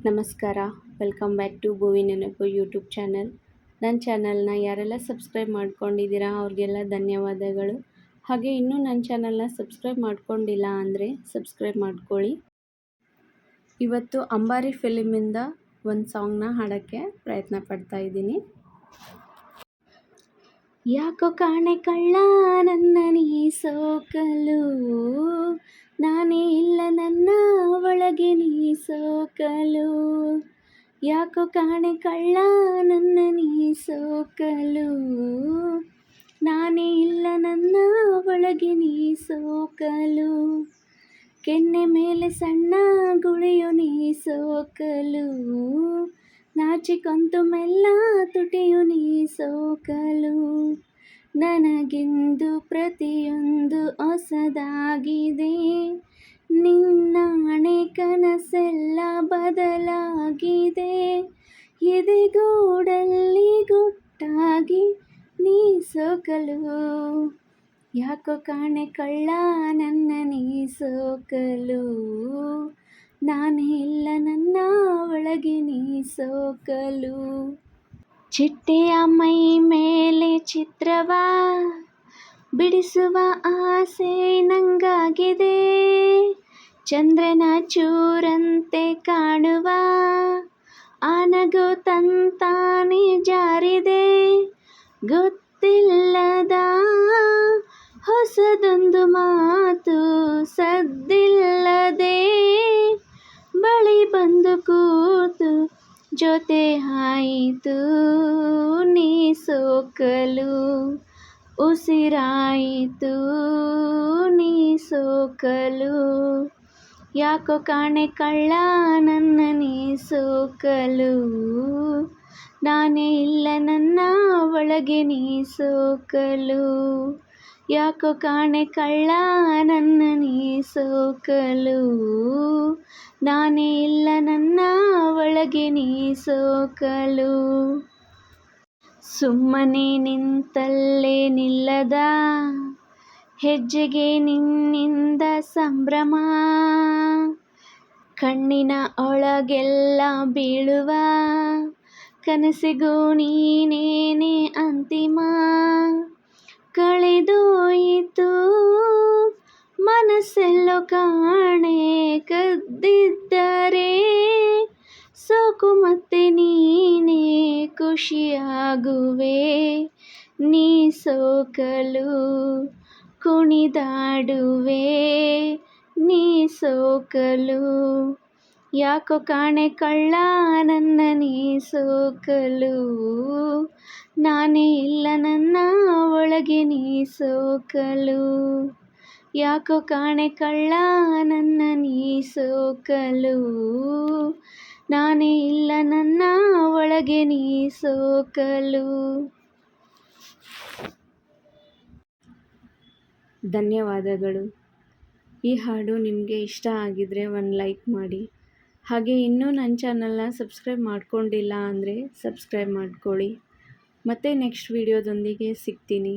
ನಮಸ್ಕಾರ. Welcome back to ಭುವಿ ನೆನಪು YouTube channel. ನನ್ನ ಚಾನಲ್ನ ಯಾರೆಲ್ಲ ಸಬ್ಸ್ಕ್ರೈಬ್ ಮಾಡ್ಕೊಂಡಿದ್ದೀರಾ ಅವ್ರಿಗೆಲ್ಲ ಧನ್ಯವಾದಗಳು. ಹಾಗೆ ಇನ್ನೂ ನನ್ನ ಚಾನಲ್ನ ಸಬ್ಸ್ಕ್ರೈಬ್ ಮಾಡ್ಕೊಂಡಿಲ್ಲ ಅಂದರೆ ಸಬ್ಸ್ಕ್ರೈಬ್ ಮಾಡ್ಕೊಳ್ಳಿ. ಇವತ್ತು ಅಂಬಾರಿ ಫಿಲಿಮಿಂದ ಒಂದು ಸಾಂಗ್ನ ಹಾಡೋಕ್ಕೆ ಪ್ರಯತ್ನ ಪಡ್ತಾ ಇದ್ದೀನಿ. ಯಾಕೋ ಕಾಣೆ ಕಳ್ಳ ನನ್ನ ನೀ ಸೋಕಲು, ನಾನೇ ಇಲ್ಲ ನನ್ನ ಒಳಗೆ ನೀ ಸೋಕಲು. ಯಾಕೋ ಕಾಣೆ ಕಳ್ಳ ನನ್ನ ನೀ ಸೋಕಲು, ನಾನೇ ಇಲ್ಲ ನನ್ನ ಒಳಗೆ ನೀ ಸೋಕಲು. ಕೆನ್ನೆ ಮೇಲೆ ಸಣ್ಣ ಗುಳಿಯು ನೀ ಸೋಕಲು, ನಾಚಿಕೊಂತು ಮೆಲ್ಲ ತುಟಿಯು ನೀ ಸೋಕಲು. ನನಗಿಂದು ಪ್ರತಿಯೊಂದು ಹೊಸದಾಗಿದೆ, ನಿನ್ನಾಣೆ ಕನಸೆಲ್ಲ ಬದಲಾಗಿದೆ. ಎದೆಗೂಡಲ್ಲಿ ಗುಟ್ಟಾಗಿ ನೀ ಸೋಕಲು, ಯಾಕೋ ಕಾಣೆ ಕಳ್ಳ ನನ್ನ ನೀ ಸೋಕಲು, ನಾನೇ ಇಲ್ಲ ನನ್ನ ಒಳಗೆ ನೀ ಸೋಕಲು. ಚಿಟ್ಟೆಯ ಮೈ ಮೇಲೆ ಚಿತ್ರವ ಬಿಡಿಸುವ ಆಸೆ ನಂಗಾಗಿದೆ, ಚಂದ್ರನ ಚೂರಂತೆ ಕಾಣುವ ಆ ನಗು ತಂತಾನೆ ಜಾರಿದೆ. ಗೊತ್ತಿಲ್ಲದ ಹೊಸದೊಂದು ಮಾತು ಸದ್ದಿಲ್ಲದೆ ಬಳಿ ಬಂದು ಕೂತು ಜೊತೆ ಆಯಿತು ನೀ ಸೋಕಲು. ಉಸಿರಾಯಿತು ನೀ ಸೋಕಲು, ಯಾಕೋ ಕಾಣೆ ಕಳ್ಳ ನನ್ನ ನೀ ಸೋಕಲು, ನಾನೇ ಇಲ್ಲ ನನ್ನ ಒಳಗೆ ನೀ ಸೋಕಲು. ಯಾಕೋ ಕಾಣೆ ಕಳ್ಳ ನನ್ನ ನೀ ಸೋಕಲು, ನಾನೇ ಇಲ್ಲ ನನ್ನ ಒಳಗೆ ನೀ ಸೋಕಲು. ಸುಮ್ಮನೆ ನಿಂತಲ್ಲೇ ನಿಲ್ಲದ ಹೆಜ್ಜೆಗೆ ನಿನ್ನಿಂದ ಸಂಭ್ರಮ, ಕಣ್ಣಿನ ಒಳಗೆಲ್ಲ ಬೀಳುವ ಕನಸಿಗೂ ನೀನೇನೆ ಅಂತಿಮ. ಕಳೆದೋಯಿತು ಮನಸ್ಸೆಲ್ಲೋ ಕಾಣೆ, ಕದ್ದಿದ್ದರೆ ಸೋಕು ಮತ್ತೆ ನೀನೇ ಖುಷಿಯಾಗುವೆ. ನೀ ಸೋಕಲು ಕುಣಿದಾಡುವೆ ನೀ ಸೋಕಲು, ಯಾಕೋ ಕಾಣೆ ಕಳ್ಳ ನನ್ನ ನೀ ಸೋಕಲು, ನಾನೇ ಇಲ್ಲ ನನ್ನ ಒಳಗೆ ನೀ ಸೋಕಲು. ಯಾಕೋ ಕಾಣೆ ಕಳ್ಳ ನನ್ನ ನೀ ಸೋಕಲು, ನಾನೇ ಇಲ್ಲ ನನ್ನ ಒಳಗೆ ನೀ ಸೋಕಲು. ಧನ್ಯವಾದಗಳು. ಈ ಹಾಡು ನಿಮಗೆ ಇಷ್ಟ ಆಗಿದರೆ ಒಂದು ಲೈಕ್ ಮಾಡಿ. ಹಾಗೆ ಇನ್ನೂ ನನ್ನ ಚಾನಲ್ನ ಸಬ್ಸ್ಕ್ರೈಬ್ ಮಾಡ್ಕೊಂಡಿಲ್ಲ ಅಂದರೆ ಸಬ್ಸ್ಕ್ರೈಬ್ ಮಾಡ್ಕೊಳ್ಳಿ. ಮತ್ತೆ ನೆಕ್ಸ್ಟ್ ವಿಡಿಯೋದೊಂದಿಗೆ ಸಿಗ್ತೀನಿ.